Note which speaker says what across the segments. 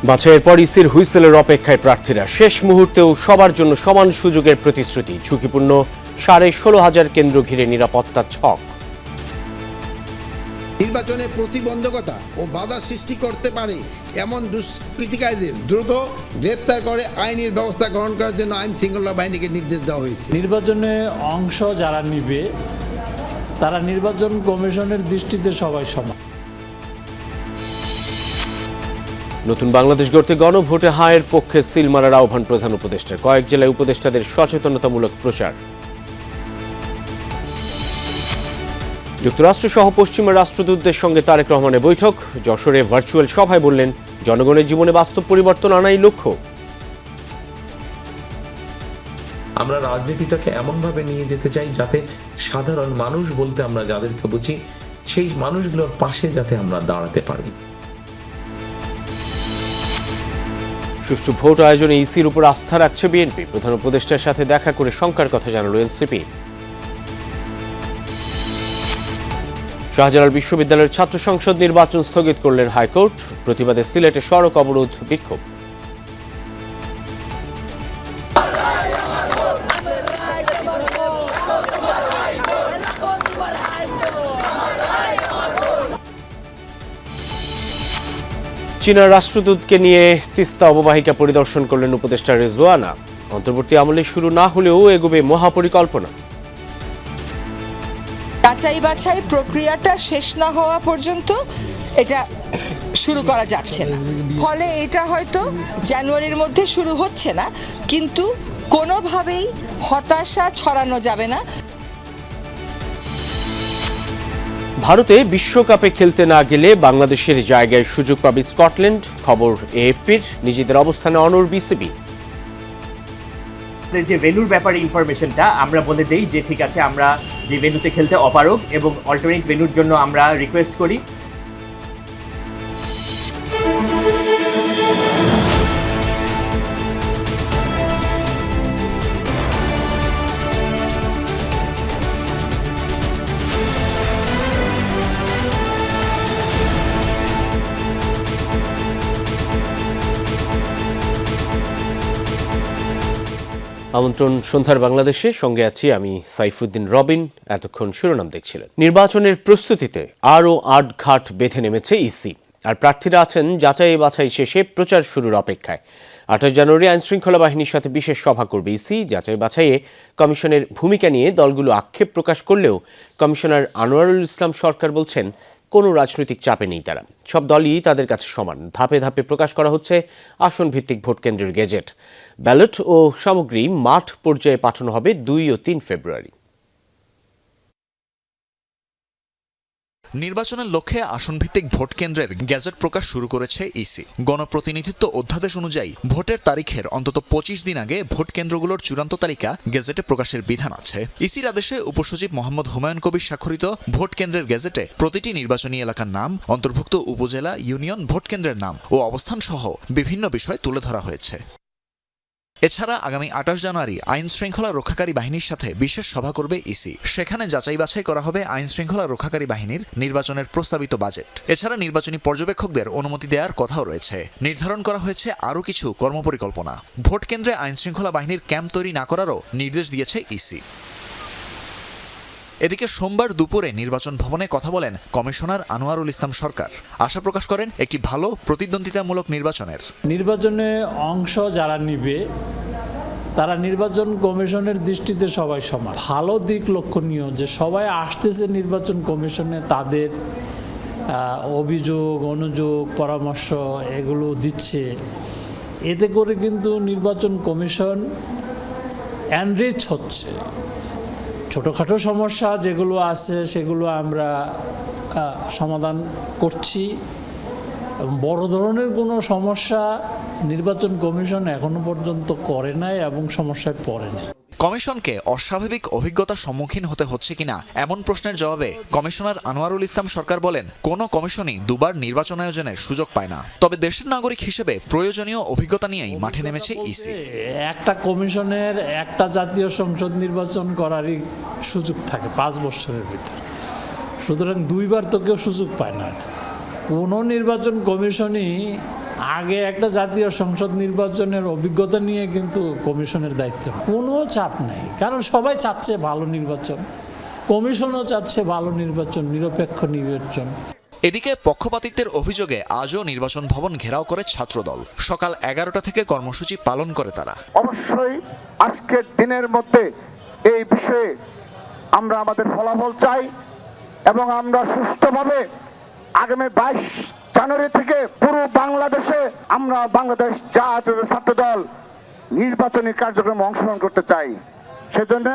Speaker 1: বাছাইয়ের পর ইসির হুইসেলের অপেক্ষায় প্রার্থীরা। শেষ মুহূর্তেও সবার জন্য সমান সুযোগের প্রতিশ্রুতি। ঝুঁকিপূর্ণ 16,500 কেন্দ্র ঘিরে নিরাপত্তার ছক।
Speaker 2: নির্বাচনে প্রতিবন্ধকতা ও বাধা সৃষ্টি করতে পারে এমন দুষ্কৃতিকারীদের দ্রুত গ্রেপ্তার করে আইনের ব্যবস্থা গ্রহণ করার জন্য আইন শৃঙ্খলা বাহিনীকে নির্দেশ দেওয়া হয়েছে।
Speaker 3: নির্বাচনে অংশ যারা নিবে তারা নির্বাচন কমিশনের দৃষ্টিতে সবাই সমান।
Speaker 1: নতুন বাংলাদেশ গড়তে গণভোটে হায়ের পক্ষে সিল মারার আহ্বান প্রধান উপদেষ্টার। কয়েক জেলায় উপদেষ্টাদের সচেতনতামূলক প্রচার। যুক্তরাষ্ট্র সহ পশ্চিমা রাষ্ট্রদূতদের সঙ্গে তারেক রহমানের বৈঠক। যশোরে ভার্চুয়াল সভায় বললেন, জনগণের জীবনে বাস্তব পরিবর্তন আনাই লক্ষ্য।
Speaker 4: আমরা রাজনীতিটাকে এমনভাবে নিয়ে যেতে চাই যাতে সাধারণ মানুষ বলতে আমরা যাদেরকে বুঝি সেই মানুষগুলোর পাশে যাতে আমরা দাঁড়াতে পারি।
Speaker 1: সুষ্ঠু ভোট আয়োজনে ইসির উপর আস্থা রাখছে বিএনপি। প্রধান উপদেষ্টার সাথে দেখা করে শঙ্কার কথা জানালো এনসিপি। শাহজালাল বিশ্ববিদ্যালয়ের ছাত্র সংসদ নির্বাচন স্থগিত করলেন হাইকোর্ট। প্রতিবাদে সিলেটে সড়ক অবরোধ, বিক্ষোভ। চীনের রাষ্ট্রদূতকে নিয়ে তিস্তা অববাহিকা পরিদর্শন করলেন উপদেষ্টা রেজওয়ানা। অন্তর্বর্তী আমলে শুরু না হলেও এগোবে মহাপরিকল্পনা।
Speaker 5: যাচাই বাছাই প্রক্রিয়াটা শেষ না হওয়া পর্যন্ত এটা শুরু করা যাচ্ছে না। ফলে এটা হয়তো জানুয়ারির মধ্যে শুরু হচ্ছে না, কিন্তু কোনোভাবেই হতাশা ছড়ানো যাবে না।
Speaker 1: ভারতে বিশ্বকাপে খেলতে না গেলে বাংলাদেশের জায়গায় সুযোগ পাবে স্কটল্যান্ড। খবর এএফপির। নিজেদের অবস্থানে অনড় বিসিবি।
Speaker 6: যে ভেন্যুর ব্যাপারে ইনফরমেশনটা আমরা বলে দেই যে ঠিক আছে, আমরা যে ভেন্যুতে খেলতে অপারগ এবং অল্টারনেট ভেন্যুর জন্য আমরা রিকোয়েস্ট করি।
Speaker 1: আমন্ত্রণ সন্ধ্যার বাংলাদেশে, সঙ্গে আছি আমি সাইফুদ্দিন রবিন। এতক্ষণ শিরোনাম দেখছিলেন। নির্বাচনের প্রস্তুতিতে আরও আটঘাট বেঁধে নেমেছে ইসি, আর প্রার্থীরা আছেন যাচাই বাছাই শেষে প্রচার শুরুর অপেক্ষায়। 28 জানুয়ারি আইনশৃঙ্খলা বাহিনীর সাথে বিশেষ সভা করবে ইসি। যাচাই বাছাইয়ে কমিশনের ভূমিকা নিয়ে দলগুলো আক্ষেপ প্রকাশ করলেও কমিশনার আনোয়ারুল ইসলাম সরকার বলছেন, কোনো রাজনৈতিক চাপে নেই তারা। সব দলই তাদের কাছে সমান। ধাপে ধাপে প্রকাশ করা হচ্ছে আসন ভিত্তিক ভোট কেন্দ্রের গেজেট। ব্যালট ও সামগ্রী মাঠ পর্যায়ে পাঠানো হবে 2 ও 3 ফেব্রুয়ারি।
Speaker 7: নির্বাচনের লক্ষ্যে আসনভিত্তিক ভোট কেন্দ্রের গ্যাজেট প্রকাশ শুরু করেছে ইসি। গণপ্রতিনিধিত্ব অধ্যাদেশ অনুযায়ী ভোটের তারিখের অন্তত 25 দিন আগে ভোট কেন্দ্রগুলোর চূড়ান্ত তালিকা গেজেটে প্রকাশের বিধান আছে। ইসির আদেশে উপসচিব মোহাম্মদ হুমায়ুন কবির স্বাক্ষরিত ভোট কেন্দ্রের গেজেটে প্রতিটি নির্বাচনী এলাকার নাম, অন্তর্ভুক্ত উপজেলা, ইউনিয়ন, ভোট কেন্দ্রের নাম ও অবস্থান সহ বিভিন্ন বিষয় তুলে ধরা হয়েছে। এছাড়া আগামী 28 জানুয়ারি আইন শৃঙ্খলা রক্ষাকারী বাহিনীর সাথে বিশেষ সভা করবে ইসি। সেখানে যাচাই বাছাই করা হবে আইন শৃঙ্খলা রক্ষাকারী বাহিনীর নির্বাচনের প্রস্তাবিত বাজেট। এছাড়া নির্বাচনী পর্যবেক্ষকদের অনুমতি দেওয়ার কথাও রয়েছে। নির্ধারণ করা হয়েছে আরও কিছু কর্মপরিকল্পনা। ভোট কেন্দ্রে আইন শৃঙ্খলা বাহিনীর ক্যাম্প তৈরি না করারও নির্দেশ দিয়েছে ইসি। এদিকে সোমবার দুপুরে নির্বাচন ভবনে কথা বলেন কমিশনার আনোয়ারুল ইসলাম সরকার। আশা প্রকাশ করেন একটি ভালো প্রতিদ্বন্দ্বিতামূলক
Speaker 3: নির্বাচনে অংশ যারা নিবে তারা নির্বাচন কমিশনের দৃষ্টিতে সবাই সমান। ভালো দিক লক্ষণীয় যে সবাই আসতেছে নির্বাচন কমিশনে, তাদের অভিযোগ, অনুযোগ, পরামর্শ এগুলো দিচ্ছে। এতে করে কিন্তু নির্বাচন কমিশন এনরিচ হচ্ছে। ছোটোখাটো সমস্যা যেগুলো আছে সেগুলো আমরা সমাধান করছি। বড় ধরনের কোনো সমস্যা নির্বাচন কমিশন এখনো পর্যন্ত করে নাই এবং সমস্যায় পড়ে নাই।
Speaker 7: কমিশনকে অস্বাভাবিক অভিজ্ঞতার সম্মুখীন হতে হচ্ছে কিনা এমন প্রশ্নের জবাবে কমিশনার আনোয়ারুল ইসলাম সরকার বলেন, কোনো কমিশনই দুবার নির্বাচন আয়োজনের সুযোগ পায় না। তবে দেশের নাগরিক হিসেবে প্রয়োজনীয় অভিজ্ঞতা নিয়েই মাঠে নেমেছে ইসি।
Speaker 3: একটা কমিশনের একটা জাতীয় সংসদ নির্বাচন করারই সুযোগ থাকে 5 বছরের ভিতরে, সুতরাং দুইবার তো কেউ সুযোগ পায় না। কোনো নির্বাচন কমিশনই আগে একটা জাতীয় সংসদ নির্বাচনের অভিজ্ঞতা নিয়ে কিন্তু কমিশনের দায়িত্ব কোনো চাপ নেই, কারণ সবাই চাচ্ছে ভালো নির্বাচন, কমিশনও চাচ্ছে ভালো নির্বাচন, নিরপেক্ষ নির্বাচন।
Speaker 7: এদিকে পক্ষপাতিত্বের অভিযোগে আজও নির্বাচন ভবন ঘেরাও করে ছাত্রদল। সকাল 11টা থেকে কর্মসূচি পালন করে তারা।
Speaker 8: অবশ্যই আজকের দিনের মধ্যে এই বিষয়ে আমরা আমাদের ফলাফল চাই এবং আমরা সুষ্ঠুভাবে আগামী 22 জানুয়ারি থেকে পুরো বাংলাদেশে আমরা বাংলাদেশ জাতীয় ছাত্রদল নির্বাচনী কার্যক্রমে অংশগ্রহণ করতে চাই। সেজন্য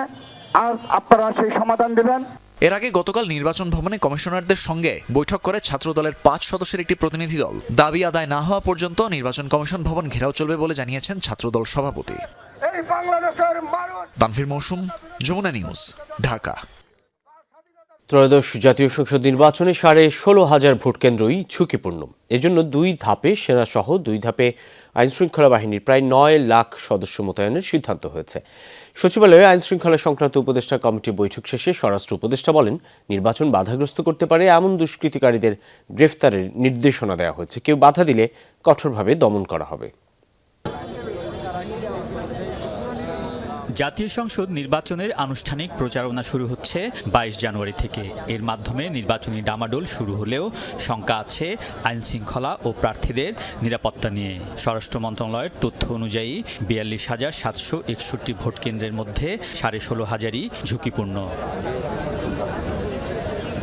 Speaker 8: আজ আপনারা সেই সমাধান দেবেন।
Speaker 7: এর আগে গতকাল নির্বাচন ভবনে কমিশনারদের সঙ্গে বৈঠক করে ছাত্রদলের 5 সদস্যের একটি প্রতিনিধি দল দাবি আদায় না হওয়া পর্যন্ত নির্বাচন কমিশন ভবন ঘেরাও চলবে বলে জানিয়েছেন ছাত্রদল সভাপতি তানভীর মৌসুম, যমুনা নিউজ, ঢাকা।
Speaker 1: ত্রয়োদশ জাতীয় সংসদ নির্বাচনে 16,500 ভোট কেন্দ্রই ঝুঁকিপূর্ণ। এজন্য 2 ধাপে সেনাসহ 2 ধাপে আইনশৃঙ্খলা বাহিনীর প্রায় 9 লাখ সদস্য মোতায়েনের সিদ্ধান্ত হয়েছে। সচিবালয়ে আইনশৃঙ্খলা সংক্রান্ত উপদেষ্টা কমিটির বৈঠক শেষে স্বরাষ্ট্র উপদেষ্টা বলেন, নির্বাচন বাধাগ্রস্ত করতে পারে এমন দুষ্কৃতিকারীদের গ্রেফতারের নির্দেশনা দেওয়া হয়েছে। কেউ বাধা দিলে কঠোরভাবে দমন করা হবে।
Speaker 9: জাতীয় সংসদ নির্বাচনের আনুষ্ঠানিক প্রচারণা শুরু হচ্ছে 22 জানুয়ারি থেকে। এর মাধ্যমে নির্বাচনী ডামাডোল শুরু হলেও শঙ্কা আছে আইনশৃঙ্খলা ও প্রার্থীদের নিরাপত্তা নিয়ে। স্বরাষ্ট্র মন্ত্রণালয়ের তথ্য অনুযায়ী 42,761 ভোট কেন্দ্রের মধ্যে 16,500ই ঝুঁকিপূর্ণ।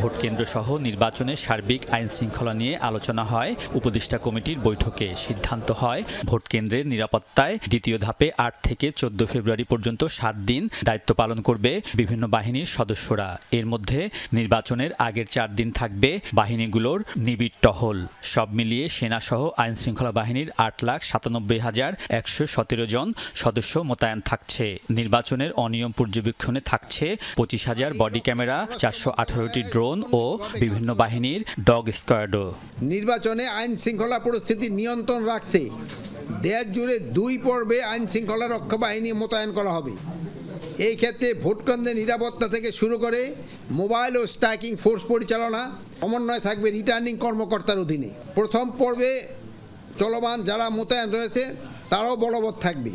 Speaker 9: ভোটকেন্দ্র সহ নির্বাচনের সার্বিক আইন শৃঙ্খলা নিয়ে আলোচনা হয় উপদেষ্টা কমিটির বৈঠকে। সিদ্ধান্ত হয় ভোটকেন্দ্রের নিরাপত্তায় দ্বিতীয় ধাপে 8 থেকে 14 ফেব্রুয়ারি পর্যন্ত 7 দিন দায়িত্ব পালন করবে বিভিন্ন বাহিনীর সদস্যরা। এর মধ্যে নির্বাচনের আগের 4 দিন থাকবে বাহিনীগুলোর নিবিড় টহল। সব মিলিয়ে সেনাসহ আইন শৃঙ্খলা বাহিনীর 8,97,117 জন সদস্য মোতায়েন থাকছে। নির্বাচনের অনিয়ম পর্যবেক্ষণে থাকছে 25,000 বডি ক্যামেরা, 418টি ড্রোন ও বিভিন্ন বাহিনীর ডগ স্কোয়াডও।
Speaker 2: নির্বাচনে আইন শৃঙ্খলা পরিস্থিতি নিয়ন্ত্রণ রাখতে দেশ জুড়ে 2 পর্বে আইন শৃঙ্খলা রক্ষা বাহিনী মোতায়েন করা হবে। এই ক্ষেত্রে ভোটকেন্দ্রের নিরাপত্তা থেকে শুরু করে মোবাইল ও স্ট্রাইকিং ফোর্স পরিচালনা সমন্বয় থাকবে রিটার্নিং কর্মকর্তার অধীনে। প্রথম পর্বে চলমান যারা মোতায়েন রয়েছে তারাও বলবৎ থাকবে।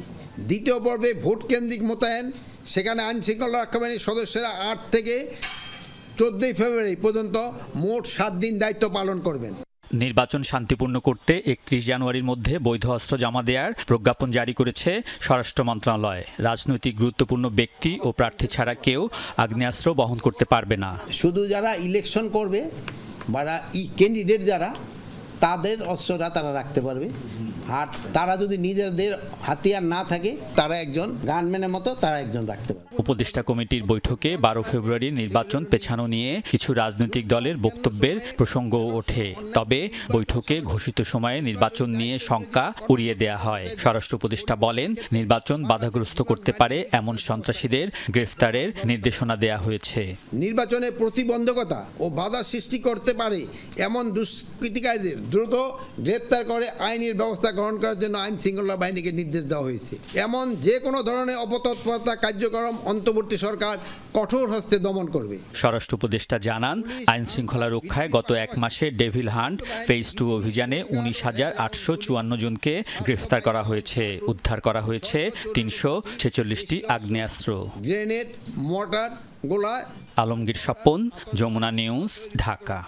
Speaker 2: দ্বিতীয় পর্বে ভোট কেন্দ্রিক মোতায়েন, সেখানে আইন শৃঙ্খলা রক্ষা বাহিনীর সদস্যরা 8 থেকে 14 ফেব্রুয়ারি পর্যন্ত মোট 7 দিন দায়িত্ব পালন করবেন।
Speaker 9: নির্বাচন শান্তিপূর্ণ করতে 31 জানুয়ারির মধ্যে বৈধ অস্ত্র জমা দেওয়ার প্রজ্ঞাপন জারি করেছে স্বরাষ্ট্র মন্ত্রণালয়। রাজনৈতিক গুরুত্বপূর্ণ ব্যক্তি ও প্রার্থী ছাড়া কেউ আগ্নেয়াস্ত্র বহন করতে পারবে না।
Speaker 2: শুধু যারা ইলেকশন করবে বা ক্যান্ডিডেট যারা, তাদের অস্ত্রটা তারা রাখতে পারবে। আর তারা যদি নিজেদের হাতিয়ার না থাকে, তারা একজন গানম্যানের মতো তারা একজন রাখতে পারবে।
Speaker 9: উপদেষ্টা কমিটির বৈঠকে 12 ফেব্রুয়ারি নির্বাচন পেছানো নিয়ে কিছু রাজনৈতিক দলের বক্তব্যের প্রসঙ্গও ওঠে। তবে বৈঠকে ঘোষিত সময়ে নির্বাচন নিয়ে শঙ্কা উড়িয়ে দেয়া হয়। স্বরাষ্ট্র উপদেষ্টা বলেন, নির্বাচন বাধাগ্রস্ত করতে পারে এমন সন্ত্রাসীদের গ্রেফতারের নির্দেশনা দেয়া হয়েছে।
Speaker 2: নির্বাচনে প্রতিবন্ধকতা ও বাধা সৃষ্টি করতে পারে এমন দুষ্কৃতিকারীদের দ্রুত গ্রেফতার করে আইনের ব্যবস্থা গ্রহণ করার জন্য আইন শৃঙ্খলা বাহিনীকে নির্দেশ দেওয়া হয়েছে। এমন যে কোনো ধরনের অপতৎপরতা কার্যক্রম অন্তর্বর্তী সরকার কঠোর হস্তে দমন করবে।
Speaker 9: স্বরাষ্ট্র উপদেষ্টা জানান, আইন শৃঙ্খলা রক্ষায় গত 1 মাসে ডেভিল হান্ট ফেজ 2 অভিযানে 19,854 জনকে গ্রেফতার করা হয়েছে। উদ্ধার করা হয়েছে 346টি আগ্নেয়াস্ত্র,
Speaker 2: গ্রেনেড, মর্টার, গোলা।
Speaker 9: আলমগীর স্বপন, যমুনা নিউজ, ঢাকা।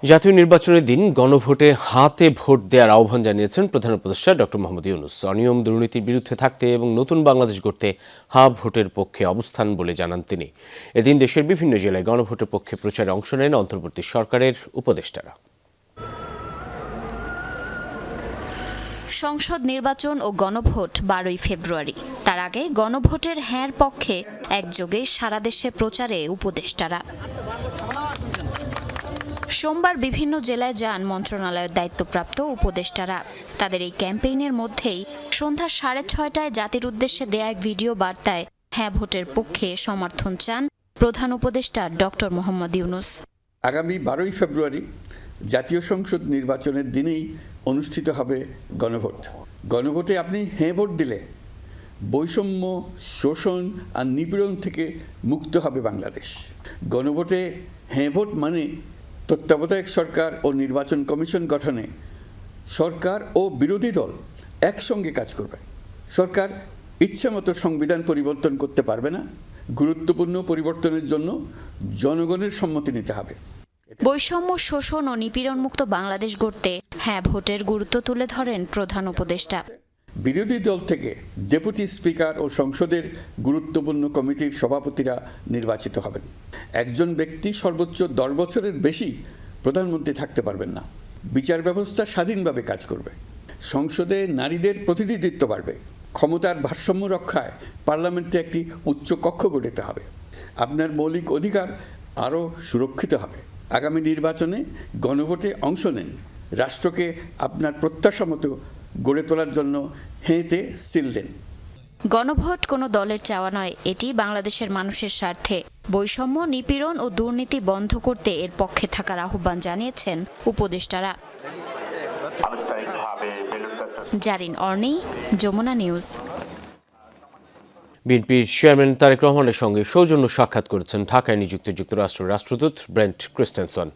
Speaker 1: জাতীয় নির্বাচনের দিন গণভোটে হাতে ভোট দেওয়ার আহ্বান জানিয়েছেন প্রধান উপদেষ্টা ডক্টর মোহাম্মদ ইউনূস। অনিয়ম দুর্নীতির বিরুদ্ধে থাকতে এবং নতুন বাংলাদেশ গড়তে হা ভোটের পক্ষে অবস্থান বলে জানান তিনি। এদিন দেশের বিভিন্ন জেলায় গণভোটের পক্ষে প্রচারে অংশ নেন অন্তর্বর্তী সরকারের উপদেষ্টারা।
Speaker 10: সংসদ নির্বাচন ও গণভোট 12 ফেব্রুয়ারি। তার আগে গণভোটের হ্যাঁর পক্ষে একযোগে সারা দেশে প্রচারে উপদেষ্টারা। সোমবার বিভিন্ন জেলায় যান মন্ত্রণালয়ের দায়িত্বপ্রাপ্ত উপদেষ্টারা। তাদের এই ক্যাম্পেইনের মধ্যেই সন্ধ্যা 6:30টায় জাতির উদ্দেশ্যে দেয়া এক ভিডিও বার্তায় হ্যাঁ ভোটের পক্ষে সমর্থন চান প্রধান উপদেষ্টা ডক্টর মোহাম্মদ ইউনূস।
Speaker 11: আগামী 12 ফেব্রুয়ারি জাতীয় সংসদ নির্বাচনের দিনেই অনুষ্ঠিত হবে গণভোট। গণভোটে আপনি হ্যাঁ ভোট দিলে বৈষম্য, শোষণ আর নিপীড়ন থেকে মুক্ত হবে বাংলাদেশ। গণভোটে হ্যাঁ ভোট মানে তত্ত্বাবধায়ক সরকার ও নির্বাচন কমিশন গঠনে সরকার ও বিরোধী দল একসঙ্গে কাজ করবে। সরকার ইচ্ছামতো সংবিধান পরিবর্তন করতে পারবে না। গুরুত্বপূর্ণ পরিবর্তনের জন্য জনগণের সম্মতি নিতে হবে।
Speaker 10: বৈষম্য, শোষণ ও নিপীড়নমুক্ত বাংলাদেশ গড়তে হ্যাঁ ভোটের গুরুত্ব তুলে ধরেন প্রধান উপদেষ্টা।
Speaker 11: বিরোধী দল থেকে ডেপুটি স্পিকার ও সংসদের গুরুত্বপূর্ণ কমিটির সভাপতিরা নির্বাচিত হবেন। একজন ব্যক্তি সর্বোচ্চ 10 বছরের বেশি প্রধানমন্ত্রী থাকতে পারবেন না। বিচার ব্যবস্থা স্বাধীনভাবে কাজ করবে। সংসদে নারীদের প্রতিনিধিত্ব বাড়বে। ক্ষমতার ভারসাম্য রক্ষায় পার্লামেন্টে একটি উচ্চ কক্ষ গঠিত হবে। আপনার মৌলিক অধিকার আরও সুরক্ষিত হবে। আগামী নির্বাচনে গণভোটে অংশ নেন। রাষ্ট্রকে আপনার প্রত্যাশা মতো গড়ে তোলার জন্য হেঁটে সিল দেন।
Speaker 10: গণভোট কোনো দলের চাওয়া নয়, এটি বাংলাদেশের মানুষের স্বার্থে। বৈষম্য, নিপীড়ন ও দুর্নীতি বন্ধ করতে এর পক্ষে থাকার আহ্বান জানিয়েছেন উপদেষ্টারা। জারিন অর্নি, যমুনা নিউজ।
Speaker 1: বিএনপির চেয়ারম্যান তারেক রহমানের সঙ্গে সৌজন্য সাক্ষাৎ করেছেন ঢাকায় নিযুক্ত যুক্তরাষ্ট্রের রাষ্ট্রদূত ব্রেন্ট ক্রিস্টেনসন।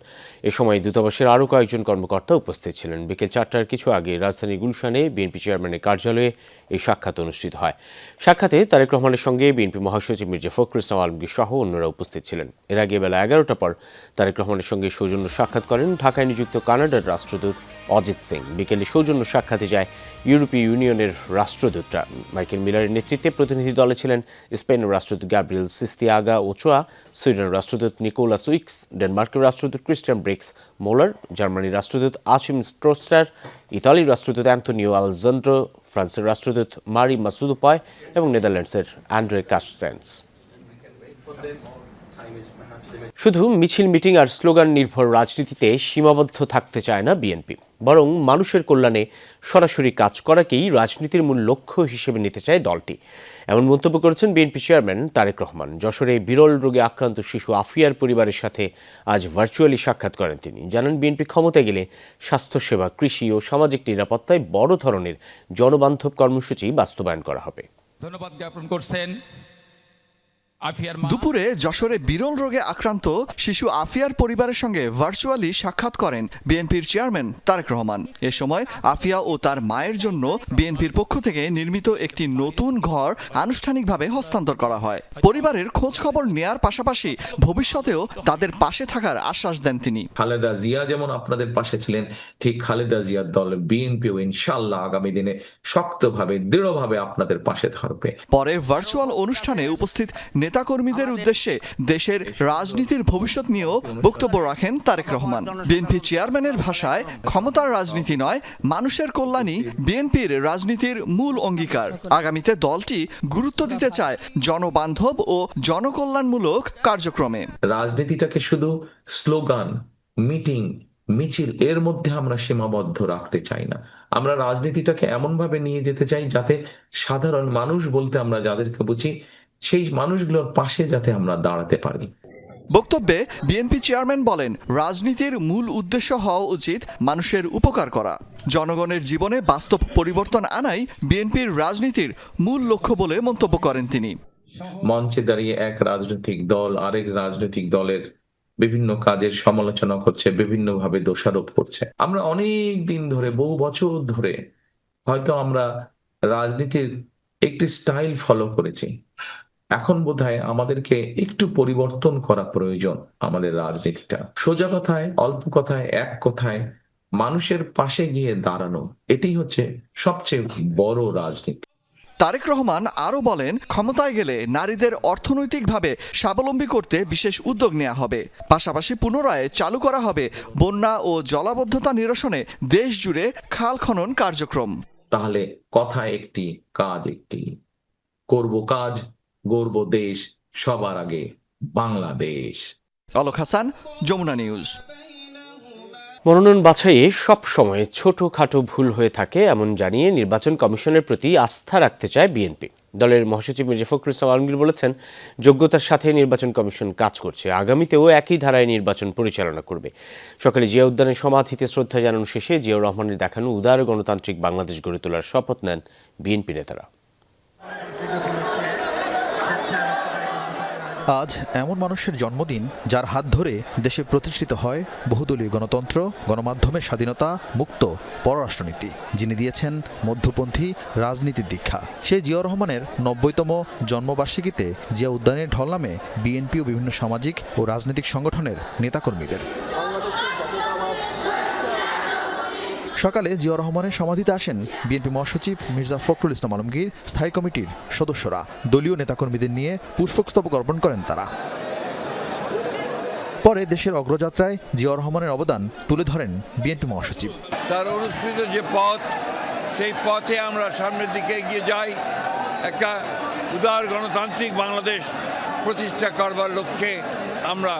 Speaker 1: এ সময় দূতাবাসের আরও কয়েকজন কর্মকর্তা উপস্থিত ছিলেন। বিকেল 4টার কিছু আগে রাজধানীর গুলশানে বিএনপি চেয়ারম্যানের কার্যালয়ে এই সাক্ষাৎ অনুষ্ঠিত হয়। সাক্ষাতে তারেক রহমানের সঙ্গে বিএনপি মহাসচিব মির্জা ফখরুল ইসলাম আলমগীর সহ অন্যরা উপস্থিত ছিলেন। এর আগে বেলা 11টা পর তারেক রহমানের সঙ্গে সৌজন্য সাক্ষাৎ করেন ঢাকায় নিযুক্ত কানাডার রাষ্ট্রদূত অজিত সিং। বিকেলে সৌজন্য সাক্ষাতে যায় ইউরোপীয় ইউনিয়নের রাষ্ট্রদূতরা। মাইকেল মিলারের নেতৃত্বে প্রতিনিধি দলে ছিলেন স্পেনের রাষ্ট্রদূত গ্যাব্রিয়েল সিস্তিয়াগা ওচোয়া, সুইডেনের রাষ্ট্রদূত নিকোলাস উইক্স, ডেনমার্কের রাষ্ট্রদূত ক্রিস্টিয়ান ব্রিক্স মোলার, জার্মানির রাষ্ট্রদূত আচিম স্ট্রোস্টার, ইতালির রাষ্ট্রদূত অ্যান্তোনিও আলজান্ড্রো, ফ্রান্সের রাষ্ট্রদূত মারি মাসুদোপয় এবং নেদারল্যান্ডসের অ্যান্ড্রে কাস্টেন্স। শুধু মিছিল, মিটিং আর স্লোগান নির্ভর রাজনীতিতে সীমাবদ্ধ থাকতে চায় না বিএনপি, বরং মানুষের কল্যাণে সরাসরি কাজ করাকেই রাজনীতির মূল লক্ষ্য হিসেবে নিতে চায় দলটি। এমন মন্তব্য করেছেন বিএনপি চেয়ারম্যান তারেক রহমান। যশোরে বিরল রোগে আক্রান্ত শিশু আফিয়ার পরিবারের সাথে আজ ভার্চুয়ালি সাক্ষাৎ করেন তিনি। জানান, বিএনপি ক্ষমতায় গেলে স্বাস্থ্যসেবা, কৃষি ও সামাজিক নিরাপত্তায় বড় ধরনের জনবান্ধব কর্মসূচি বাস্তবায়ন করা হবে।
Speaker 12: ধন্যবাদ জ্ঞাপন করছেন।
Speaker 13: দুপুরে যশোরে বিরল রোগে আক্রান্ত শিশু আফিয়ার পরিবারের সঙ্গে ভার্চুয়ালি সাক্ষাৎ করেন বিএনপির চেয়ারম্যান তারেক রহমান। এ সময় আফিয়া ও তার মায়ের জন্য বিএনপির পক্ষ থেকে নির্মিত একটি নতুন ঘর আনুষ্ঠানিকভাবে হস্তান্তর করা হয়। পরিবারের খোঁজ খবর নেয়ার পাশাপাশি ভবিষ্যতেও তাদের পাশে থাকার আশ্বাস দেন তিনি।
Speaker 4: খালেদা জিয়া যেমন আপনাদের পাশে ছিলেন, ঠিক খালেদা জিয়ার দল বিএনপিও ইনশাআল্লাহ আগামী দিনে শক্তভাবে, দৃঢ়ভাবে আপনাদের পাশে থাকবে।
Speaker 13: পরে ভার্চুয়াল অনুষ্ঠানে উপস্থিত নেতাকর্মীদের উদ্দেশ্যে দেশের রাজনীতির ভবিষ্যৎ নিয়েও বক্তব্য রাখেন তারেক রহমান। বিএনপি চেয়ারম্যানের ভাষায় ক্ষমতার রাজনীতি নয়, মানুষের কল্যাণই বিএনপির রাজনীতির মূল অঙ্গীকার। আগামীতে দলটি গুরুত্ব দিতে চায় জনবান্ধব ও জনকল্যাণমূলক কার্যক্রমে।
Speaker 4: রাজনীতিটাকে শুধু স্লোগান, মিটিং, মিছিল এর মধ্যে আমরা সীমাবদ্ধ রাখতে চাই না। আমরা রাজনীতিটাকে এমনভাবে নিয়ে যেতে চাই যাতে সাধারণ মানুষ বলতে আমরা যাদেরকে বুঝি সেই মানুষগুলোর পাশে যাতে আমরা দাঁড়াতে পারি।
Speaker 13: বক্তব্যে বিএনপি চেয়ারম্যান বলেন, রাজনীতির মূল উদ্দেশ্য হওয়া উচিত মানুষের উপকার করা। জনগণের জীবনে বাস্তব পরিবর্তন আনাই বিএনপির রাজনীতির মূল লক্ষ্য বলে মন্তব্য করেন তিনি।
Speaker 4: মঞ্চে দাঁড়িয়ে এক রাজনৈতিক দল আরেক রাজনৈতিক দলের বিভিন্ন কাজের সমালোচনা করছে, বিভিন্নভাবে দোষারোপ করছে। আমরা অনেক দিন ধরে, বহু বছর ধরে হয়তো আমরা রাজনীতির একটি স্টাইল ফলো করেছি। এখন বোধহয় আমাদেরকে একটু পরিবর্তন করা প্রয়োজন। আমাদের রাজনীতিটা সোজা কথায়, অল্প কথায়, এক কথায় মানুষের পাশে গিয়ে দাঁড়ানো, এটি হচ্ছে সবচেয়ে বড় রাজনীতি।
Speaker 13: তারেক রহমান আরও বলেন, ক্ষমতায় গেলে নারীদের অর্থনৈতিকভাবে স্বাবলম্বী করতে বিশেষ উদ্যোগ নেওয়া হবে। পাশাপাশি পুনরায় চালু করা হবে বন্যা ও জলাবদ্ধতা নিরসনে দেশ জুড়ে খাল খনন কার্যক্রম।
Speaker 4: তাহলে কথা একটি, কাজ একটি। করব কাজ, গর্ব দেশ, সবার আগে বাংলাদেশ।
Speaker 13: অলোক হাসান, যমুনা নিউজ।
Speaker 1: মনোনয়ন বাছাইয়ে সব সময় ছোটখাটো ভুল হয়ে থাকে এমন জানিয়ে নির্বাচন কমিশনের প্রতি আস্থা রাখতে চায় বিএনপি। দলের মহাসচিব মির্জা ফখরুল ইসলাম আলমগীর বলেছেন, যোগ্যতার সাথে নির্বাচন কমিশন কাজ করছে, আগামীতেও একই ধারায় নির্বাচন পরিচালনা করবে। সকালে জিয়া উদ্যানের সমাধিতে শ্রদ্ধা জানানো শেষে জিয়াউর রহমানের দেখানো উদার গণতান্ত্রিক বাংলাদেশ গড়ে তোলার শপথ নেন বিএনপি নেতারা।
Speaker 7: আজ এমন মানুষের জন্মদিন যার হাত ধরে দেশে প্রতিষ্ঠিত হয় বহুদলীয় গণতন্ত্র, গণমাধ্যমের স্বাধীনতা, মুক্ত পররাষ্ট্রনীতি, যিনি দিয়েছেন মধ্যপন্থী রাজনীতির দীক্ষা। সেই জিয়াউর রহমানের ৯০তম জন্মবার্ষিকীতে জিয়া উদ্যানে ঢল নামে বিএনপি ও বিভিন্ন সামাজিক ও রাজনৈতিক সংগঠনের নেতাকর্মীদের। সকালে জিয়াউর রহমানের সমাধিতে আসেন বিএনপি মহাসচিব মির্জা ফখরুল ইসলাম আলমগীর, স্থায়ী কমিটির সদস্যরা। দলীয় নেতাকর্মীদের নিয়ে পুষ্পস্তবক অর্পণ করেন তারা। পরে দেশের অগ্রযাত্রায় জিয়াউর রহমানের অবদান তুলে ধরেন বিএনপি মহাসচিব।
Speaker 8: তার অনুসৃত যে পথ, সেই পথে আমরা সামনের দিকে এগিয়ে যাই, একটা উদার গণতান্ত্রিক বাংলাদেশ প্রতিষ্ঠা করবার লক্ষ্যে আমরা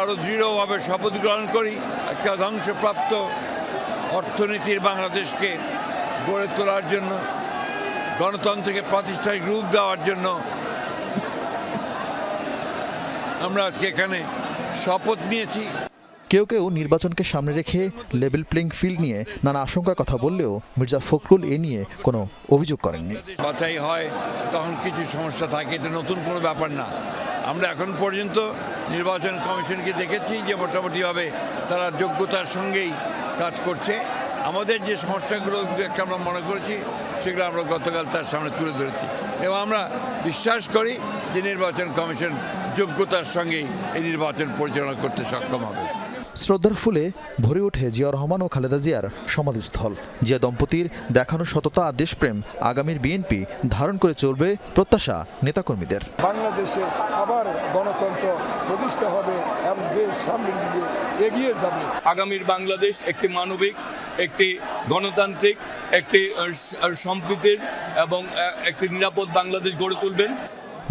Speaker 8: আরও দৃঢ়ভাবে শপথ গ্রহণ করি। একটা ধ্বংসপ্রাপ্ত অর্থনীতির বাংলাদেশকে গড়ে তোলার জন্য, গণতন্ত্রকে প্রাতিষ্ঠানিক রূপ দেওয়ার জন্য আমরা আজকে এখানে শপথ নিয়েছি।
Speaker 7: কেউ কেউ নির্বাচনকে সামনে রেখে লেভেল প্লেইং ফিল্ড নিয়ে নানা আশঙ্কার কথা বললেও মির্জা ফখরুল এ নিয়ে কোনো অভিযোগ করেননি।
Speaker 8: বাছাই হয় তখন কিছু সমস্যা থাকে, এটা নতুন কোনো ব্যাপার না। আমরা এখন পর্যন্ত নির্বাচন কমিশনকে দেখেছি যে মোটামুটিভাবে তারা যোগ্যতার সঙ্গেই কাজ করছে। আমাদের যে সমস্যাগুলো একটা আমরা মনে করেছি সেগুলো আমরা গতকাল তার সামনে তুলে ধরেছি এবং আমরা বিশ্বাস করি যে নির্বাচন কমিশন যোগ্যতার সঙ্গেই এই নির্বাচন পরিচালনা করতে সক্ষম হবে।
Speaker 7: শ্রদ্ধার ফুলে ভরে ওঠে জিয়াউর রহমান ও খালেদা জিয়ার সমাধিস্থল। জিয়া দম্পতির দেখানো সততা আর দেশপ্রেম আগামীর বিএনপি ধারণ করে চলবে প্রত্যাশা নেতাকর্মীদের।
Speaker 8: বাংলাদেশে আবার গণতন্ত্র প্রতিষ্ঠা হবে এবং দেশ সামনের দিকে এগিয়ে যাবে।
Speaker 12: আগামীর বাংলাদেশ একটি মানবিক, একটি গণতান্ত্রিক, একটি সম্প্রীতির এবং একটি নিরাপদ বাংলাদেশ গড়ে তুলবেন।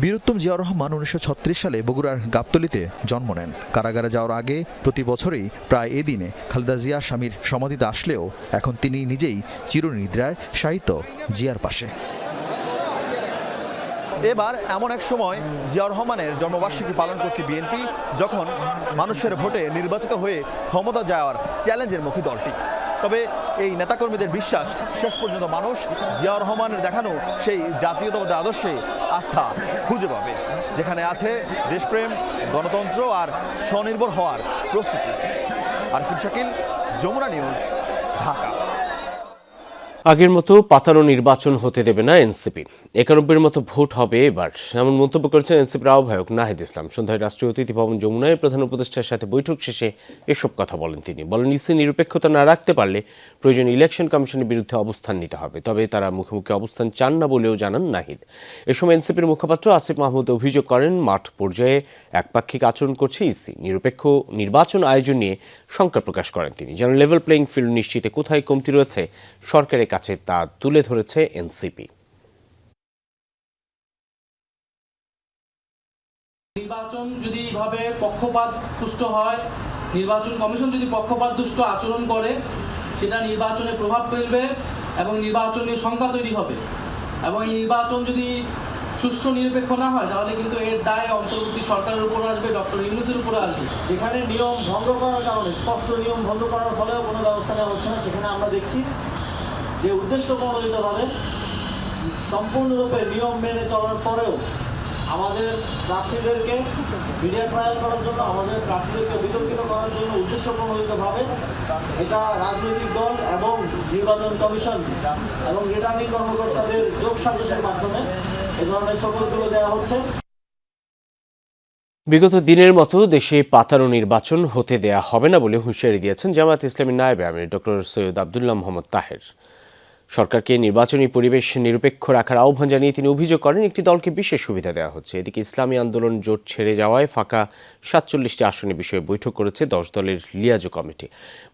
Speaker 7: বীরুত্তম জিয়াউর রহমান 1936 সালে বগুড়ার গাবতলীতে জন্ম নেন। কারাগারে যাওয়ার আগে প্রতি বছরই প্রায় এ দিনে খালেদা জিয়া স্বামীর সমাধিতে আসলেও এখন তিনি নিজেই চিরনিদ্রায় শায়িত জিয়ার পাশে। এবার এমন এক সময় জিয়াউর রহমানের জন্মবার্ষিকী পালন করছে বিএনপি, যখন মানুষের ভোটে নির্বাচিত হয়ে ক্ষমতা যাওয়ার চ্যালেঞ্জের মুখে দলটি। তবে এই নেতাকর্মীদের বিশ্বাস, শেষ পর্যন্ত মানুষ জিয়াউর রহমানের দেখানো সেই জাতীয়তাবাদের আদর্শে আস্থা খুঁজে পাবে, যেখানে আছে দেশপ্রেম, গণতন্ত্র আর স্বনির্ভর হওয়ার প্রস্তুতি। আরিফুল শাকিল, যমুনা নিউজ, ঢাকা।
Speaker 1: আগের মতো পাতানো নির্বাচন হতে দেবে না এনসিপি। 91-এর মতো ভোট হবে এবার, এমন মন্তব্য করেছেন এনসিপির আহ্বায়ক নাহিদ ইসলাম। সন্ধ্যায় রাষ্ট্রীয় অতিথি ভবন যমুনায় প্রধান উপদেষ্টার সাথে বৈঠক শেষে এসব কথা বলেন তিনি। বলেন, ইসি নিরপেক্ষতা না রাখতে পারলে প্রয়োজনে ইলেকশন কমিশনের বিরুদ্ধে অবস্থান নিতে হবে, তবে তারা মুখোমুখি অবস্থান চান না বলেও জানান নাহিদ। এ সময় এনসিপির মুখপাত্র আসিফ মাহমুদ অভিযোগ করেন, মাঠ পর্যায়ে একপাক্ষিক আচরণ করছে ইসি। নিরপেক্ষ নির্বাচন আয়োজন নিয়ে শঙ্কা প্রকাশ করেন তিনি। যেন লেভেল প্লেইং ফিল্ড নিশ্চিতে কোথায় কমতি রয়েছে সরকারের কাছে তা তুলে ধরেছে এনসিপি।
Speaker 3: নির্বাচন যদি এইভাবে পক্ষপাত দুষ্ট হয়, নির্বাচন কমিশন যদি পক্ষপাত দুষ্ট আচরণ করে, সেটা নির্বাচনে প্রভাব ফেলবে এবং নির্বাচনে শঙ্কা তৈরি হবে। এবং এই নির্বাচন যদি সুষ্ঠু নিরপেক্ষ না হয়, তাহলে কিন্তু এর দায় অন্তর্বর্তী সরকারের উপর আসবে, ডক্টর ইউনূসের উপরে আসবে।
Speaker 14: যেখানে নিয়ম ভঙ্গ করার কারণে, স্পষ্ট নিয়ম ভঙ্গ করার ফলেও কোনো ব্যবস্থা নেওয়া হচ্ছে না, সেখানে আমরা দেখছি যে উদ্দেশ্য প্রণোদিতভাবে সম্পূর্ণরূপে নিয়ম মেনে চলার পরেও আমাদের প্রার্থীদেরকে মিডিয়া ট্রায়াল করার জন্য, আমাদের প্রার্থীদেরকে বিতর্কিত করার জন্য উদ্দেশ্য প্রণোদিতভাবে এটা রাজনৈতিক দল এবং নির্বাচন কমিশন এবং রিটার্নিং কর্মকর্তাদের যোগ সাজসের মাধ্যমে এ ধরনের শপথগুলো দেওয়া হচ্ছে।
Speaker 1: বিগত দিনের মতো দেশে পাতানো নির্বাচন হতে দেয়া হবে না বলে হুঁশিয়ারি দিয়েছেন জামায়াত ইসলামীর নায়েবে আমির ডক্টর সৈয়দ আব্দুল্লাহ মোহাম্মদ তাহের। সরকারকে নির্বাচনী পরিবেশ নিরপেক্ষ রাখার আহ্বান জানিয়ে তিনি অভিযোগ করেন, একটি দলকে বিশেষ সুবিধা দেওয়া হচ্ছে। এদিকে ইসলামী আন্দোলন জোট ছেড়ে যাওয়ায় ফাঁকা 47টি আসনের বিষয়ে বৈঠক করেছে 10 দলের লিয়াজো কমিটি।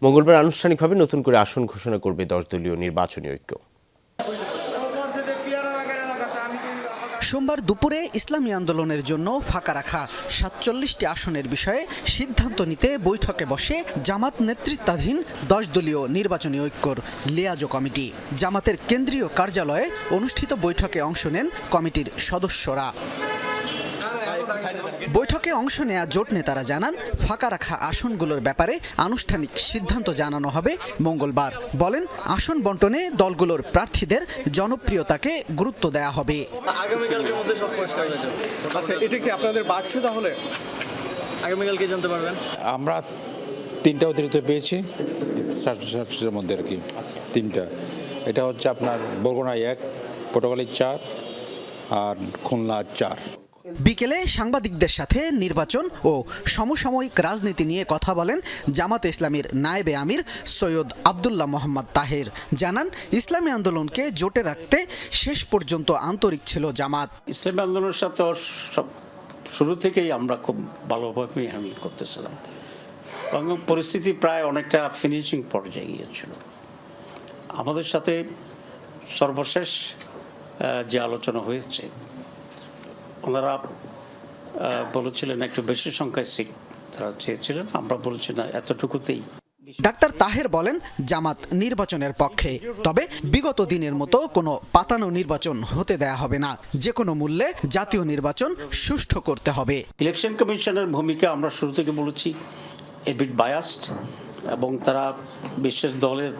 Speaker 1: মঙ্গলবার আনুষ্ঠানিকভাবে নতুন করে আসন ঘোষণা করবে 10 দলীয় নির্বাচনী ঐক্য।
Speaker 15: সোমবার দুপুরে ইসলামী আন্দোলনের জন্য ফাঁকা রাখা 47টি আসনের বিষয়ে সিদ্ধান্ত নিতে বৈঠকে বসে জামাত নেতৃত্বাধীন 10 দলীয় নির্বাচনী ঐক্যর লিয়াজো কমিটি। জামাতের কেন্দ্রীয় কার্যালয়ে অনুষ্ঠিত বৈঠকে অংশ নেন কমিটির সদস্যরা। বৈঠক বৈঠকে অংশ নেয়া জোট নেতারা জানান, ফাঁকা রাখা আসনগুলোর ব্যাপারে আনুষ্ঠানিক সিদ্ধান্ত জানানো হবে মঙ্গলবার। বলেন, আসন বন্টনে দলগুলোর প্রার্থীদের জনপ্রিয়তাকে গুরুত্ব দেয়া হবে।
Speaker 14: আগামীকালকের মধ্যে সব পরিষ্কার হয়ে যাবে। আচ্ছা, এটা কি আপনাদের বাড়ছে তাহলে? আগামীকালকে জানতে পারবেন।
Speaker 16: আমরা 3টা অতিরিক্ত পেয়েছি সাবসেটের মধ্যে আর কি, 3টা। এটা হচ্ছে আপনার বরগুনা 1, পটুয়াখালী 4 আর খুলনা 4।
Speaker 15: বিকেলে সাংবাদিকদের সাথে নির্বাচন ও সমসাময়িক রাজনীতি নিয়ে কথা বলেন জামাতে ইসলামীর নায়েবে আমির সৈয়দ আব্দুল্লাহ মোহাম্মদ তাহের। জানান, ইসলামী আন্দোলনকে জোটে রাখতে শেষ পর্যন্ত আন্তরিক ছিল জামাত।
Speaker 17: ইসলামী আন্দোলনের সাথে সব শুরু থেকেই আমরা খুব ভালোভাবে হ্যান্ডেল করতেছিলাম এবং পরিস্থিতি প্রায় অনেকটা ফিনিশিং পর্যায়ে গিয়েছিল। আমাদের সাথে সর্বশেষ যে আলোচনা হয়েছে, ওনারা বলেছিলেন একটু বেশি সংখ্যায় সিট তারা চেয়েছিলেন, আমরা বলেছি না এতটুকুতেই।
Speaker 15: ডাক্তার তাহের বলেন, জামাত নির্বাচনের পক্ষে, তবে বিগত দিনের মতো কোনো পাতানো নির্বাচন হতে দেয়া হবে না। যে কোনো মূল্যে জাতীয় নির্বাচন সুষ্ঠু করতে হবে।
Speaker 17: ইলেকশন কমিশনের ভূমিকা আমরা শুরু থেকে বলেছি এবিট বায়াসড, এবং তারা বিশেষ দলের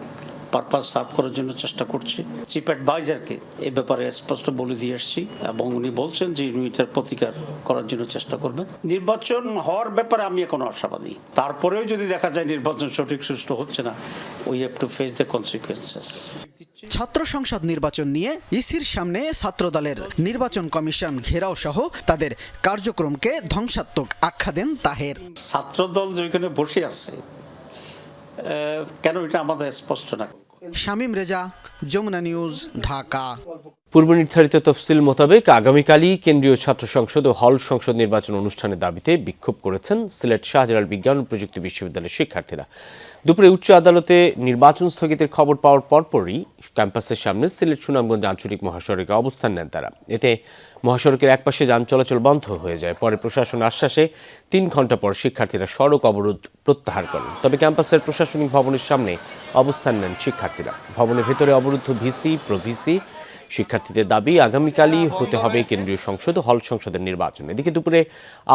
Speaker 17: পারপাস সার্ভ করার জন্য চেষ্টা করছে। চিফ অ্যাডভাইজারকে এ ব্যাপারে স্পষ্ট বলে দিয়ে আসছি এবং উনি বলছেন যে উনি এটার প্রতিকার করার জন্য চেষ্টা করবেন। নির্বাচন হওয়ার ব্যাপারে আমি এখনো আশাবাদী। তারপরেও যদি দেখা যায় নির্বাচন সঠিক সুষ্ঠু হচ্ছে না, we have to face the consequences.
Speaker 15: ছাত্র সংসদ নির্বাচন নিয়ে ইসির সামনে ছাত্রদলের নির্বাচন কমিশন ঘেরাও সহ তাদের কার্যক্রমকে ধ্বংসাত্মক আখ্যা দেন তাহের।
Speaker 17: ছাত্রদল যেখানে বসে আছে, কেন এটা আমাদের স্পষ্ট না।
Speaker 15: শামীম রেজা, যমুনা নিউজ, ঢাকা।
Speaker 1: পূর্ব নির্ধারিত তফসিল মোতাবেক আগামীকালই কেন্দ্রীয় ছাত্র সংসদ ও হল সংসদ নির্বাচন অনুষ্ঠানের দাবিতে বিক্ষোভ করেছেন সিলেট শাহজালাল বিজ্ঞান ও প্রযুক্তি বিশ্ববিদ্যালয়ের শিক্ষার্থীরা। দুপুরে উচ্চ আদালতে নির্বাচন স্থগিতের খবর পাওয়ার পরপরই ক্যাম্পাসের সামনে সিলেট সুনামগঞ্জ আঞ্চলিক মহাসড়কে অবস্থান নেন তারা। এতে মহাসড়কের একপাশে যান চলাচল বন্ধ হয়ে যায়। পরে প্রশাসন আশ্বাসে 3 ঘণ্টা পর শিক্ষার্থীরা সড়ক অবরোধ প্রত্যাহার করেন। তবে ক্যাম্পাসের প্রশাসনিক ভবনের সামনে অবস্থান নেন শিক্ষার্থীরা। ভবনের ভেতরে অবরুদ্ধ ভিসি, প্রভিসি। শিক্ষার্থীদের দাবি, আগামীকালই হতে হবে কেন্দ্রীয় সংসদ ও হল সংসদের নির্বাচন। এদিকে দুপুরে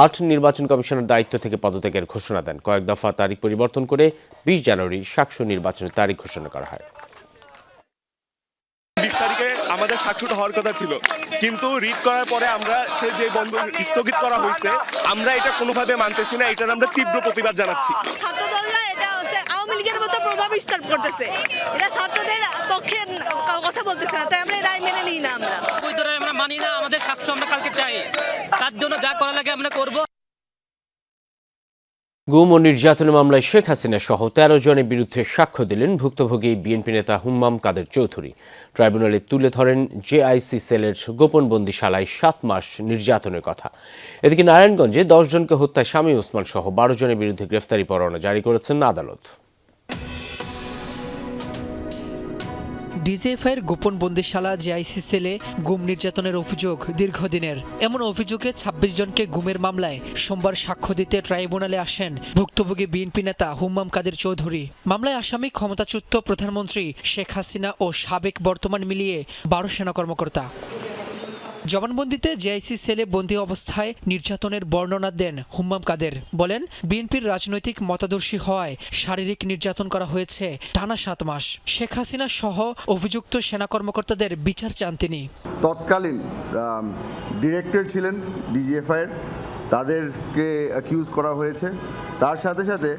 Speaker 1: 8 নির্বাচন কমিশনের দায়িত্ব থেকে পদত্যাগের ঘোষণা দেন। কয়েক দফা তারিখ পরিবর্তন করে 20 জানুয়ারি সাকসু নির্বাচনের তারিখ ঘোষণা করা হয়।
Speaker 18: 20 তারিখে আমাদের সাক্ষরতা হওয়ার কথা ছিল, কিন্তু রিড করার পরে আমরা যে বন্ধ স্থগিত করা হয়েছে, আমরা এটা কোনোভাবে মানতেছি না। এটার আমরা তীব্র প্রতিবাদ জানাচ্ছি।
Speaker 19: ছাত্রদলরা এটা আওয়ামী লীগের মতো প্রভাব বিস্তার করতেছে, এটা ছাত্রদের পক্ষে কথা বলতেছে না, তাই আমরা এটা মেনে নিই না। আমরা
Speaker 20: মানি না, আমাদের সাক্ষ্য আমরা কালকে চাই, তার জন্য যা করা লাগে আমরা করব।
Speaker 1: গুম ও নির্যাতনের মামলায় শেখ হাসিনা সহ 13 জনের বিরুদ্ধে সাক্ষ্য দিলেন ভুক্তভোগী বিএনপি নেতা হুম্মাম কাদের চৌধুরী। ট্রাইব্যুনালে তুলে ধরেন জেআইসি সেলের গোপন বন্দিশালায় 7 মাস নির্যাতনের কথা। এদিকে নারায়ণগঞ্জে 10 জনকে হত্যায় স্বামী ওসমান সহ 12 জনের বিরুদ্ধে গ্রেফতারি পরোয়ানা জারি করেছেন আদালত।
Speaker 21: ডিজিএফআইয়ের গোপন বন্দিশালা জেআইসি সেলে গুম নির্যাতনের অভিযোগ দীর্ঘদিনের। এমন অভিযোগে 26 জনকে গুমের মামলায় সোমবার সাক্ষ্য দিতে ট্রাইব্যুনালে আসেন ভুক্তভোগী বিএনপি নেতা হুম্মাম কাদের চৌধুরী। মামলায় আসামি ক্ষমতাচ্যুত প্রধানমন্ত্রী শেখ হাসিনা ও সাবেক বর্তমান মিলিয়ে 12 সেনা কর্মকর্তা। জবানবন্দিতে জেআইসি সেলে বন্দী অবস্থায় নির্যাতনের বর্ণনা দেন হুম্মাম কাদের। বলেন, বিএনপির রাজনৈতিক মতাদর্শী হওয়ায় শারীরিক নির্যাতন করা হয়েছে টানা 7 মাস। শেখ হাসিনা সহ অভিযুক্ত সেনা কর্মকর্তাদের বিচার চান তিনি।
Speaker 22: তৎকালীন ডিরেক্টর ছিলেন ডিজিএফআইয়ের, তাদেরকে অ্যাকিউজ করা হয়েছে। তার সাথে সাথে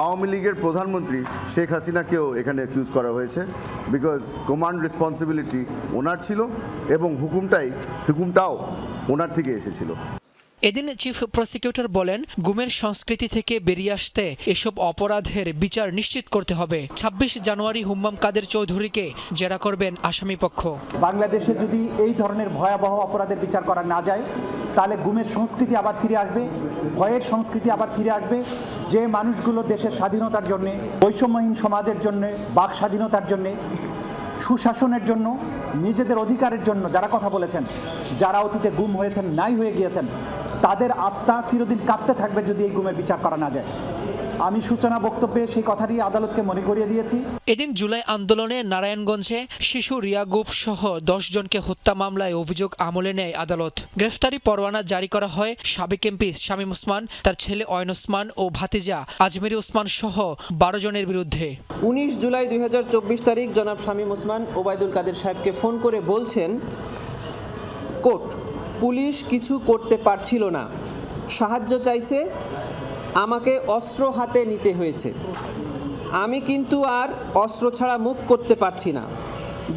Speaker 22: আওয়ামী লীগের প্রধানমন্ত্রী শেখ হাসিনাকেও এখানে অ্যাকিউজ করা হয়েছে, বিকজ কমান্ড রেসপন্সিবিলিটি ওনার ছিল এবং হুকুমটাও ওনার থেকে এসেছিল।
Speaker 21: এদিন চিফ প্রসিকিউটর বলেন, গুমের সংস্কৃতি থেকে বেরিয়ে আসতে এসব অপরাধের বিচার নিশ্চিত করতে হবে। 26 জানুয়ারি হুম্মাম কাদের চৌধুরীকে জেরা করবেন আসামিপক্ষ।
Speaker 23: বাংলাদেশে যদি এই ধরনের ভয়াবহ অপরাধের বিচার করা না যায়, তাহলে গুমের সংস্কৃতি আবার ফিরে আসবে, ভয়ের সংস্কৃতি আবার ফিরে আসবে। যে মানুষগুলো দেশের স্বাধীনতার জন্য, বৈষম্যহীন সমাজের জন্য, বাক স্বাধীনতার জন্য, সুশাসনের জন্য, নিজেদের অধিকারের জন্য যারা কথা বলেছেন, যারা অতীতে গুম হয়েছেন, নাই হয়ে গিয়েছেন, তাদের আত্মা চিরদিন কাঁপতে থাকবে যদি এই গুমের বিচার করা না যায়। আমি সূচনা বক্তব্যে সেই কথাটি আদালতকে মনে করিয়ে দিয়েছি।
Speaker 21: এদিন জুলাই আন্দোলনে নারায়ণগঞ্জে শিশু রিয়া গুপ সহ 10 জনকে হত্যা মামলায় অভিযোগ আমলে নেয় আদালত। গ্রেফতারি পরোয়ানা জারি করা হয় সাবেক এমপি শামীম ওসমান, তার ছেলে অয়ন ওসমান ও ভাতিজা আজমেরি ওসমান সহ 12 জনের বিরুদ্ধে।
Speaker 2: 19 জুলাই 2024 তারিখ জনাব শামীম ওসমান ওবায়দুল কাদের সাহেবকে ফোন করে বলছেন, কোর্ট পুলিশ কিছু করতে পারছিল না, সাহায্য চাইছে, আমাকে অস্ত্র হাতে নিতে হয়েছে, আমি কিন্তু আর অস্ত্র ছাড়া মুভ করতে পারছি না,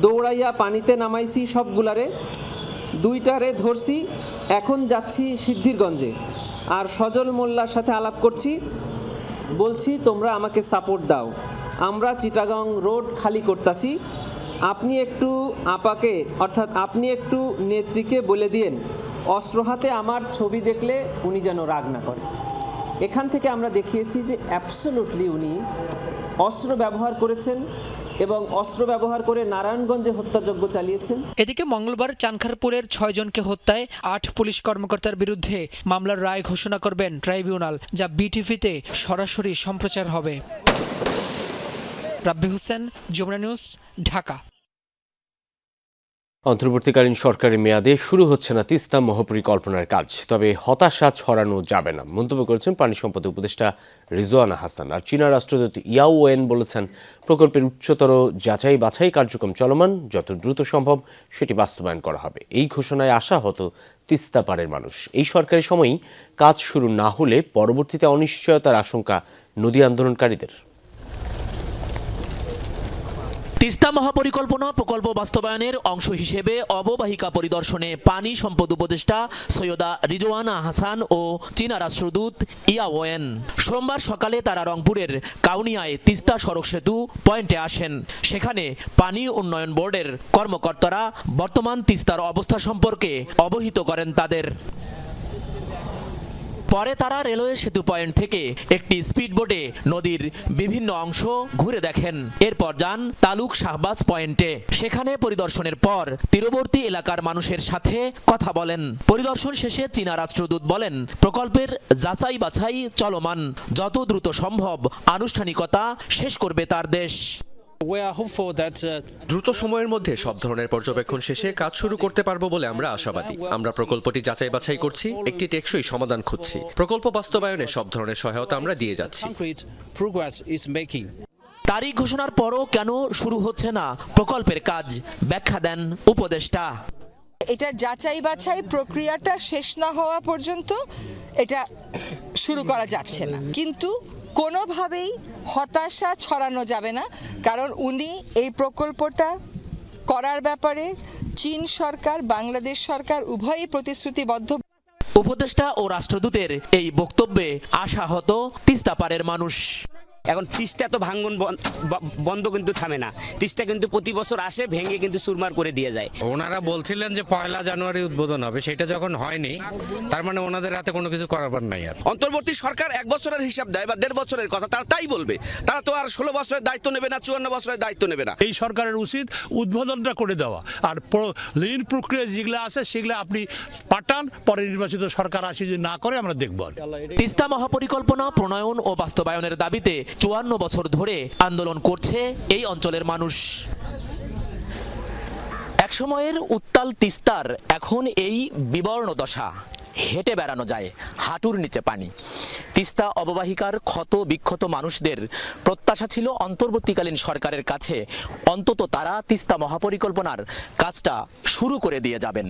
Speaker 2: দৌড়াইয়া পানিতে নামাইছি সবগুলারে, 2টারে ধরছি, এখন যাচ্ছি সিদ্ধিরগঞ্জে, আর সজল মোল্লার সাথে আলাপ করছি, বলছি তোমরা আমাকে সাপোর্ট দাও, আমরা চিটাগাং রোড খালি করতাছি, আপনি একটু আপাকে অর্থাৎ আপনি একটু নেত্রীকে বলে দিয়েন অস্ত্র হাতে আমার ছবি দেখলে উনি যেন রাগ না করেন। এখান থেকে আমরা দেখিয়েছি যে অ্যাবসলিউটলি উনি অস্ত্র ব্যবহার করেছেন এবং অস্ত্র ব্যবহার করে নারায়ণগঞ্জে হত্যাযজ্ঞ চালিয়েছেন।
Speaker 21: এদিকে মঙ্গলবার চানখারপুলের 6 জনকে হত্যায় 8 পুলিশ কর্মকর্তার বিরুদ্ধে মামলার রায় ঘোষণা করবেন ট্রাইব্যুনাল, যা বিটিভিতে সরাসরি সম্প্রচার হবে। রাব্বি হোসেন, যমুনা নিউজ, ঢাকা।
Speaker 1: অন্তর্বর্তীকালীন সরকারের মেয়াদে শুরু হচ্ছে না তিস্তা মহাপরিকল্পনার কাজ, তবে হতাশা ছড়ানো যাবে না মন্তব্য করেছেন পানি সম্পদ উপদেষ্টা রিজওয়ানা হাসান। আর চীনা রাষ্ট্রদূত ইয়াও ওয়েন বলেছেন, প্রকল্পের উচ্চতর যাচাই বাছাই কার্যক্রম চলমান, যত দ্রুত সম্ভব সেটি বাস্তবায়ন করা হবে। এই ঘোষণায় আশাহত তিস্তা পাড়ের মানুষ। এই সরকারের সময়ই কাজ শুরু না হলে পরবর্তীতে অনিশ্চয়তার আশঙ্কা নদী আন্দোলনকারীদের।
Speaker 5: তিস্তা মহাপরিকল্পনা প্রকল্প বাস্তবায়নের অংশ হিসেবে অববাহিকা পরিদর্শনে পানি সম্পদ উপদেষ্টা সৈয়দা রিজওয়ানা হাসান ও চীনা রাষ্ট্রদূত ইয়া ওয়েন সোমবার সকালে তারা রংপুরের কাউনিয়ায় তিস্তা সড়ক সেতু পয়েন্টে আসেন। সেখানে পানি উন্নয়ন বোর্ডের কর্মকর্তারা বর্তমান তিস্তার অবস্থা সম্পর্কে অবহিত করেন তাদের। পরে তারা রেলওয়ে সেতু পয়েন্ট থেকে একটি স্পিডবোটে নদীর বিভিন্ন অংশ ঘুরে দেখেন। এরপর যান তালুক শাহবাজ পয়েন্টে। সেখানে পরিদর্শনের পর তীরবর্তী এলাকার মানুষের সাথে কথা বলেন। পরিদর্শন শেষে চীনা রাষ্ট্রদূত বলেন, প্রকল্পের যাচাই বাছাই চলমান, যত দ্রুত সম্ভব আনুষ্ঠানিকতা শেষ করবে তার দেশ।
Speaker 6: দ্রুত সময়ের মধ্যে সব ধরনের পর্যবেক্ষণ শেষে কাজ শুরু করতে পারবো বলে আমরা আশাবাদী। আমরা প্রকল্পটি যাচাই বাছাই করছি, একটি টেকসই সমাধান খুঁজছি। প্রকল্প বাস্তবায়নে সব ধরনের সহায়তা আমরা দিয়ে যাচ্ছি।
Speaker 5: তারিখ ঘোষণার পরও কেন শুরু হচ্ছে না প্রকল্পের কাজ, ব্যাখ্যা দেন উপদেষ্টা।
Speaker 24: এটা যাচাই বাছাই প্রক্রিয়াটা শেষ না হওয়া পর্যন্ত এটা শুরু করা যাচ্ছে না, কিন্তু কোনোভাবেই হতাশা ছড়ানো যাবে না, কারণ উনি এই প্রকল্পটা করার ব্যাপারে চীন সরকার, বাংলাদেশ সরকার উভয়ই প্রতিশ্রুতিবদ্ধ।
Speaker 5: উপদেষ্টা ও রাষ্ট্রদূতের এই বক্তব্যে আশাহত তিস্তা পাড়ের মানুষ।
Speaker 20: এখন তিস্তা তো ভাঙ্গন বন্ধ কিন্তু থামে না, তিস্তা কিন্তু প্রতি বছর আসে, ভেঙে কিন্তু চুরমার করে দিয়ে যায়।
Speaker 25: ওনারা বলছিলেন যে 1 জানুয়ারি উদ্বোধন হবে, সেটা যখন হয়নি তার মানে ওনাদের হাতে কোনো কিছু করার নাই। আর
Speaker 26: অন্তর্বর্তী সরকার 1 বছরের হিসাব দেয় বা 1.5 বছরের কথা, তারা তাই বলবে। তারা তো আর 16 বছরের দায়িত্ব নেবে না, 54 বছরের দায়িত্ব নেবে না।
Speaker 3: এই সরকারের উচিত উদ্বোধনটা করে দেওয়া, আর ঋণ প্রক্রিয়া যেগুলো আছে সেগুলো আপনি পাঠান, পরে নির্বাচিত সরকার আসি যদি না করে আমরা দেখব।
Speaker 5: তিস্তা মহাপরিকল্পনা প্রণয়ন ও বাস্তবায়নের দাবিতে 54 বছর ধরে আন্দোলন করছে এই অঞ্চলের মানুষ। একসময়ের উত্তাল তিস্তার এখন এই বিবর্ণ দশা। হেঁটে বেড়ানো যায়, হাঁটুর নিচে পানি। তিস্তা অববাহিকার ক্ষত বিক্ষত মানুষদের প্রত্যাশা ছিল অন্তর্বর্তীকালীন সরকারের কাছে অন্তত তারা তিস্তা মহাপরিকল্পনার কাজটা শুরু করে দিয়ে যাবেন।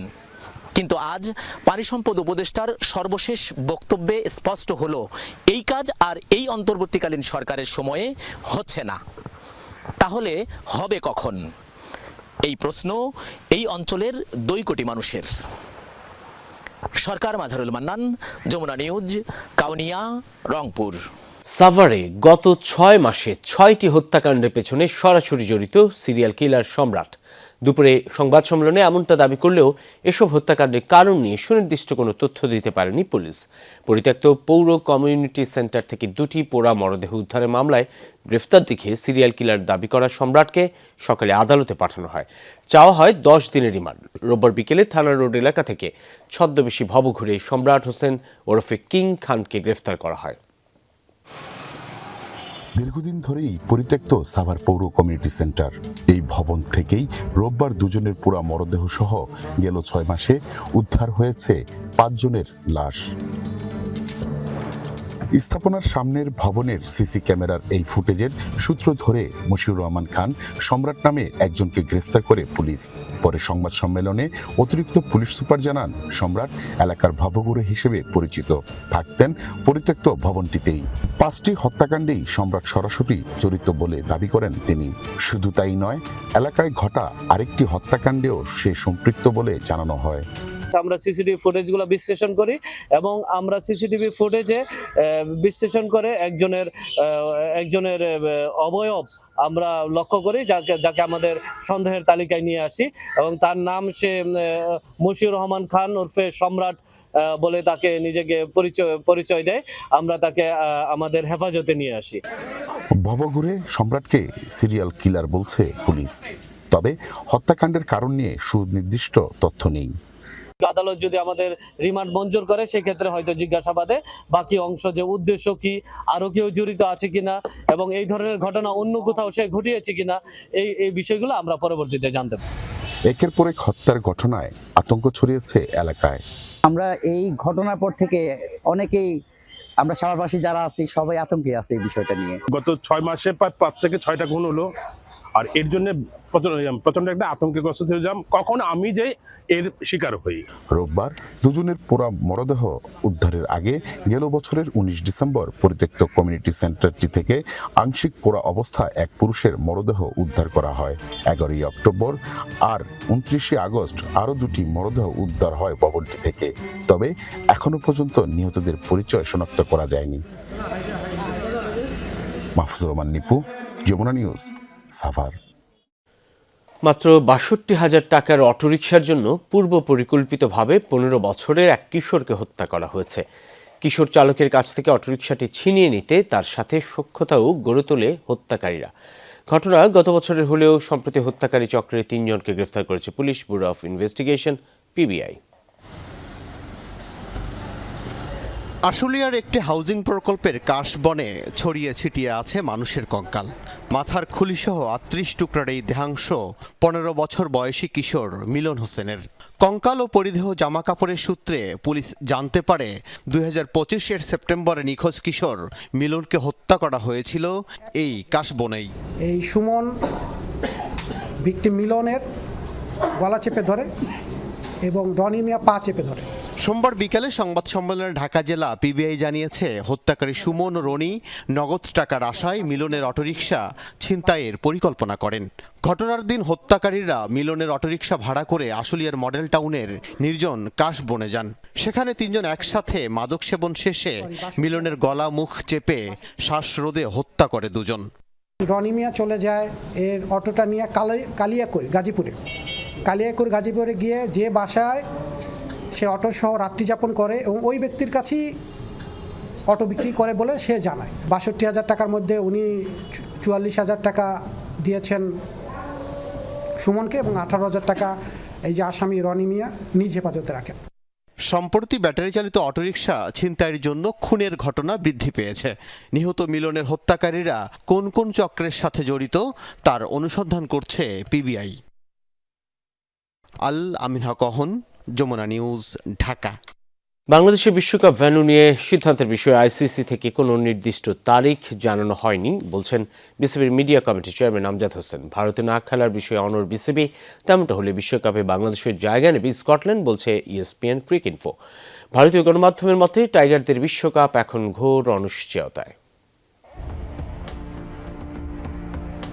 Speaker 5: কিন্তু আজ পানি সম্পদ উপদেষ্টার সর্বশেষ বক্তব্যে স্পষ্ট হলো, এই কাজ আর এই অন্তর্বর্তীকালীন সরকারের সময়ে হচ্ছে না। তাহলে হবে কখন? এই প্রশ্ন এই অঞ্চলের 2 কোটি মানুষের। সরকার মাঝারুল মান্নান, যমুনা নিউজ, কাউনিয়া, রংপুর।
Speaker 1: সাভারে গত 6 মাসে 6টি হত্যাকাণ্ডের পেছনে সরাসরি জড়িত সিরিয়াল কিলার সম্রাট। দুপুরে সংবাদ সম্মেলনে এমনটা দাবি করলেও এসব হত্যাকাণ্ডের কারণ নিয়ে সুনির্দিষ্ট কোনো তথ্য দিতে পারেনি পুলিশ। পরিত্যক্ত পৌর কমিউনিটি সেন্টার থেকে 2টি পোড়া মরদেহ উদ্ধারের মামলায় গ্রেফতার দেখিয়ে সিরিয়াল কিলার দাবি করা সম্রাটকে সকালে আদালতে পাঠানো হয়। চাওয়া হয় 10 দিনের রিমান্ড। রোববার বিকেলে থানা রোড এলাকা থেকে ছদ্মবেশী ভবঘুরে সম্রাট হোসেন ওরফে কিং খানকে গ্রেফতার করা হয়।
Speaker 4: দীর্ঘদিন ধরেই পরিত্যক্ত সাভার পৌর কমিউনিটি সেন্টার। এই ভবন থেকেই রোববার দুজনের পুরা মরদেহ সহ গেল 6 মাসে উদ্ধার হয়েছে 5 জনের লাশ। স্থাপনার সামনের ভবনের সিসি ক্যামেরার এই ফুটেজের সূত্র ধরে মশিউর রহমান খান সম্রাট নামে একজনকে গ্রেফতার করে পুলিশ। পরে সংবাদ সম্মেলনে অতিরিক্ত পুলিশ সুপার জানান, সম্রাট এলাকার ভবঘুরে হিসেবে পরিচিত, থাকতেন পরিত্যক্ত ভবনটিতেই। 5টি হত্যাকাণ্ডেই সম্রাট সরাসরি জড়িত বলে দাবি করেন তিনি। শুধু তাই নয়, এলাকায় ঘটা আরেকটি হত্যাকাণ্ডেও সে সম্পৃক্ত বলে জানানো হয়।
Speaker 8: আমরা সিসিটিভি ফুটেজগুলো বিশ্লেষণ করি এবং আমরা সিসিটিভি ফুটেজে বিশ্লেষণ করে একজনের অবয়ব আমরা লক্ষ্য করি, যাকে আমাদের সন্দেহের তালিকায় নিয়ে আসি এবং তার নাম সে মশিউর রহমান খান ওরফে সম্রাট বলে তাকে নিজেকে পরিচয় দেয়। আমরা তাকে আমাদের হেফাজতে নিয়ে আসি।
Speaker 4: ভবঘুরে সম্রাটকে সিরিয়াল কিলার বলছে পুলিশ, তবে হত্যাকাণ্ডের কারণ নিয়ে সুনির্দিষ্ট তথ্য নেই।
Speaker 8: আদালত যদি আমাদের রিমান্ড মঞ্জুর করে সেক্ষেত্রে হয়তো জিজ্ঞাসাবাদে বাকি অংশ, যে উদ্দেশ্য কি, আরো কেউ জড়িত আছে কিনা এবং এই ধরনের ঘটনা অন্য কোথাও সে ঘটিয়েছে কিনা, এই বিষয়গুলো আমরা পরবর্তীতে জানতে পারি।
Speaker 4: একের পর এক হত্যার ঘটনায় আতঙ্ক ছড়িয়েছে এলাকায়।
Speaker 9: আমরা এই ঘটনার পর থেকে অনেকেই, আমরা সাভারবাসী যারা আছি সবাই আতঙ্কে আছে এই বিষয়টা নিয়ে।
Speaker 10: গত 6 মাসে প্রায় 5 থেকে 6টা খুন হলো, আর এর জন্য প্রচন্ড একটা আতঙ্কগ্রস্ত ছিলাম কখন আমি যে এর শিকার হই।
Speaker 4: রোববার দুজনের পোড়া মরদেহ উদ্ধারের আগে গেল বছরের 19 ডিসেম্বর পরিত্যক্ত কমিউনিটি সেন্টারটি থেকে আংশিক পোড়া অবস্থায় এক পুরুষের মরদেহ উদ্ধার করা হয়। 11ই অক্টোবর আর 29শে আগস্ট আরও 2টি মরদেহ উদ্ধার হয় ভবনটি থেকে, তবে এখনো পর্যন্ত নিহতদের পরিচয় শনাক্ত করা যায়নি। মাহফুজুর রহমান নিপু, যমুনা নিউজ, সাভার।
Speaker 1: মাত্র ৬২,০০০ টাকার অটোরিকশার জন্য পূর্ব পরিকল্পিতভাবে 15 বছরের এক কিশোরকে হত্যা করা হয়েছে। কিশোর চালকের কাছ থেকে অটোরিকশাটি ছিনিয়ে নিতে তার সাথে সখ্যতাও গড়ে তোলে হত্যাকারীরা। ঘটনা গত বছরের হলেও সম্প্রতি হত্যাকারী চক্রের 3 জনকে গ্রেফতার করেছে police, bureau of investigation, PBI.
Speaker 11: আশুলিয়ার একটি হাউজিং প্রকল্পের কাশবনে ছড়িয়ে ছিটিয়ে আছে মানুষের কঙ্কাল। মাথার খুলিসহ ৩৮ টুকরার এই দেহাংশ 15 বছর বয়সী কিশোর মিলন হোসেনের। কঙ্কাল ও পরিধেয় জামাকাপড়ের সূত্রে পুলিশ জানতে পারে 2025-এর সেপ্টেম্বরে নিখোঁজ কিশোর মিলনকে হত্যা করা হয়েছিল এই কাশবনেই।
Speaker 23: এই সুমন ভিকটিম মিলনের গলা চেপে ধরে এবং ডনি মিয়া পা চেপে ধরে।
Speaker 11: সোমবার বিকেলে সংবাদ সম্মেলনে ঢাকা জেলা পিবিআই জানিয়েছে, হত্যাকারী সুমন ও রনি নগদ টাকার আশায় মিলনের অটোরিকশা ছিনতাইয়ের পরিকল্পনা করেন। ঘটনার দিন হত্যাকারীরা মিলনের অটোরিকশা ভাড়া করে আশুলিয়ার মডেল টাউনের নির্জন কাশবনে যান। সেখানে 3 জন একসাথে মাদক সেবন শেষে মিলনের গলা মুখ চেপে শ্বাসরোধে হত্যা করে 2 জন।
Speaker 23: রনি মিয়া চলে যায় এর অটোটা নিয়ে কালিয়াকৈর গাজীপুরে গিয়ে যে বাসায় সে অটো সহ রাত্রি যাপন করে এবং ওই ব্যক্তির কাছেই অটো বিক্রি করে বলে সে জানায়। ৬২,০০০ টাকার মধ্যে উনি ৪৪,০০০ টাকা দিয়েছেন সুমনকে এবং 18,০০০ টাকা এই যে আসামি রনি মিয়া নিজ হেফাজতে রাখেন।
Speaker 11: সম্প্রতি ব্যাটারি চালিত অটোরিকশা ছিনতাইয়ের জন্য খুনের ঘটনা বৃদ্ধি পেয়েছে। নিহত মিলনের হত্যাকারীরা কোন কোন চক্রের সাথে জড়িত তার অনুসন্ধান করছে পিবিআই। আল আমিন হক, যমুনা নিউজ, ঢাকা।
Speaker 1: বাংলাদেশের বিশ্বকাপ ভেন্যু নিয়ে সিদ্ধান্তের বিষয়ে আইসিসি থেকে কোনো নির্দিষ্ট তারিখ জানানো হয়নি বলছেন বিসিবির মিডিয়া কমিটির চেয়ারম্যান আমজাদ হোসেন। ভারতে না খেলার বিষয়ে অনড় বিসিবি, তেমনটা হলে বিশ্বকাপে বাংলাদেশের জায়গা নেবে স্কটল্যান্ড, বলছে ESPN ক্রিকইনফো। ভারতীয় গণমাধ্যমের মতে টাইগারদের বিশ্বকাপ এখন ঘোর অনিশ্চয়তায়।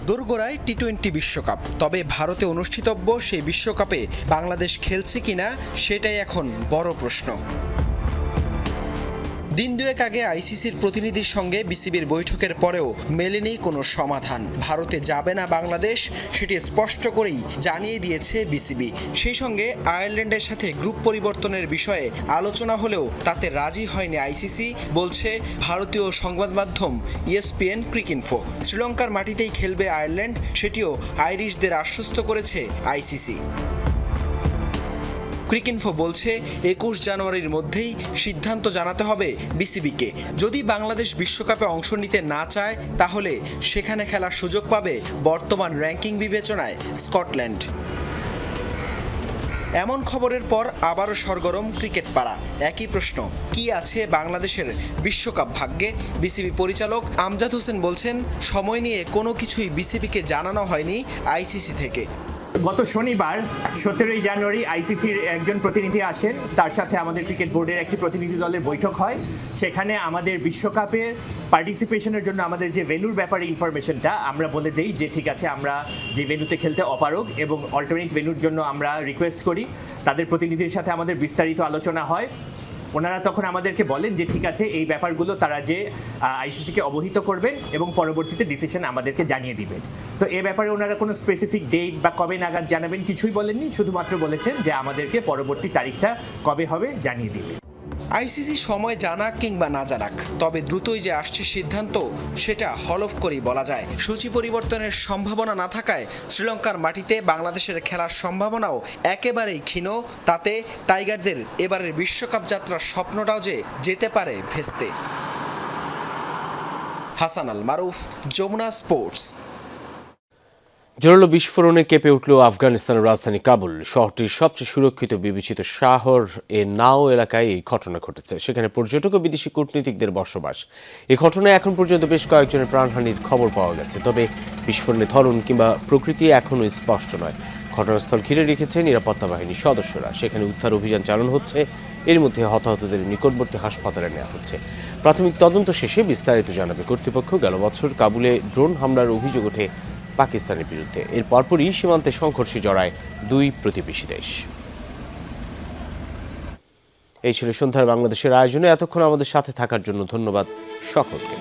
Speaker 13: দোরগোড়ায় টি-20 বিশ্বকাপ, তবে ভারতে অনুষ্ঠিতব্য সেই বিশ্বকাপে বাংলাদেশ খেলছে কিনা সেটাই এখন বড় প্রশ্ন। দিন দুয়েক আগে আইসিসির প্রতিনিধির সঙ্গে বিসিবির বৈঠকের পরেও মেলেনি কোনো সমাধান। ভারতে যাবে না বাংলাদেশ, সেটি স্পষ্ট করেই জানিয়ে দিয়েছে বিসিবি। সেই সঙ্গে আয়ারল্যান্ডের সাথে গ্রুপ পরিবর্তনের বিষয়ে আলোচনা হলেও তাতে রাজি হয়নি আইসিসি, বলছে ভারতীয় সংবাদ মাধ্যম ESPN ক্রিকইনফো। শ্রীলঙ্কার মাটিতেই খেলবে আয়ারল্যান্ড, সেটিও আইরিশদের আশ্বস্ত করেছে আইসিসি। ক্রিকইনফো বলছে 21 জানুয়ারির মধ্যেই সিদ্ধান্ত জানাতে হবে বিসিবিকে। যদি বাংলাদেশ বিশ্বকাপে অংশ নিতে না চায় তাহলে সেখানে খেলার সুযোগ পাবে বর্তমান র্যাঙ্কিং বিবেচনায় স্কটল্যান্ড। এমন খবরের পর আবারও সরগরম ক্রিকেট পাড়া। একই প্রশ্ন, কি আছে বাংলাদেশের বিশ্বকাপ ভাগ্যে? বিসিবি পরিচালক আমজাদ হোসেন বলছেন, সময় নিয়ে কোনো কিছুই বিসিবিকে জানানো হয়নি আইসিসি থেকে।
Speaker 7: গত শনিবার 17 জানুয়ারি আইসিসির একজন প্রতিনিধি আসেন, তার সাথে আমাদের ক্রিকেট বোর্ডের একটি প্রতিনিধি দলের বৈঠক হয়। সেখানে আমাদের বিশ্বকাপের পার্টিসিপেশনের জন্য আমাদের যে ভেন্যুর ব্যাপারে ইনফরমেশনটা আমরা বলে দেই যে ঠিক আছে আমরা যে ভেন্যুতে খেলতে অপারগ এবং অল্টারনেট ভেন্যুর জন্য আমরা রিকোয়েস্ট করি। তাদের প্রতিনিধির সাথে আমাদের বিস্তারিত আলোচনা হয়। ওনারা তখন আমাদেরকে বলেন যে ঠিক আছে এই ব্যাপারগুলো তারা যে আইসিসিকে অবহিত করবেন এবং পরবর্তীতে ডিসিশন আমাদেরকে জানিয়ে দিবেন। তো এ ব্যাপারে ওনারা কোনো স্পেসিফিক ডেট বা কবে নাগাদ জানাবেন কিছুই বলেননি, শুধুমাত্র বলেছেন যে আমাদেরকে পরবর্তী তারিখটা কবে হবে জানিয়ে দিবেন।
Speaker 13: আইসিসি সময় জানাক কিংবা না জানাক, তবে দ্রুতই যে আসছে সিদ্ধান্ত সেটা হলফ করেই বলা যায়। সূচি পরিবর্তনের সম্ভাবনা না থাকায় শ্রীলঙ্কার মাটিতে বাংলাদেশের খেলার সম্ভাবনাও একেবারেই ক্ষীণ। তাতে টাইগারদের এবারের বিশ্বকাপ যাত্রার স্বপ্নটাও যে যেতে পারে ভেস্তে। হাসান আল মারুফ, যমুনা স্পোর্টস।
Speaker 1: জোরালো বিস্ফোরণে কেঁপে উঠল আফগানিস্তানের রাজধানী কাবুল। শহরটির সবচেয়ে সুরক্ষিত বিবেচিত শহর নাও এলাকায় এই ঘটনা ঘটেছে। সেখানে পর্যটক ও বিদেশি কূটনীতিকদের বসবাস। এই ঘটনায় এখন পর্যন্ত বেশ কয়েকজনের প্রাণহানির খবর পাওয়া গেছে, তবে বিস্ফোরণের ধরন কিংবা প্রকৃতি এখনও স্পষ্ট নয়। ঘটনাস্থল ঘিরে রেখেছে নিরাপত্তা বাহিনীর সদস্যরা। সেখানে উদ্ধার অভিযান চালানো হচ্ছে। এর মধ্যে হতাহতদের নিকটবর্তী হাসপাতালে নেওয়া হচ্ছে। প্রাথমিক তদন্ত শেষে বিস্তারিত জানাবে কর্তৃপক্ষ। গেল বছর কাবুলে ড্রোন হামলার অভিযোগ ওঠে পাকিস্তানের বিরুদ্ধে। এর পরপরই সীমান্তে সংঘর্ষে জড়ায় দুই প্রতিবেশী দেশ। এই ছিল সন্ধ্যার বাংলাদেশের আয়োজনে। এতক্ষণ আমাদের সাথে থাকার জন্য ধন্যবাদ সকলকে।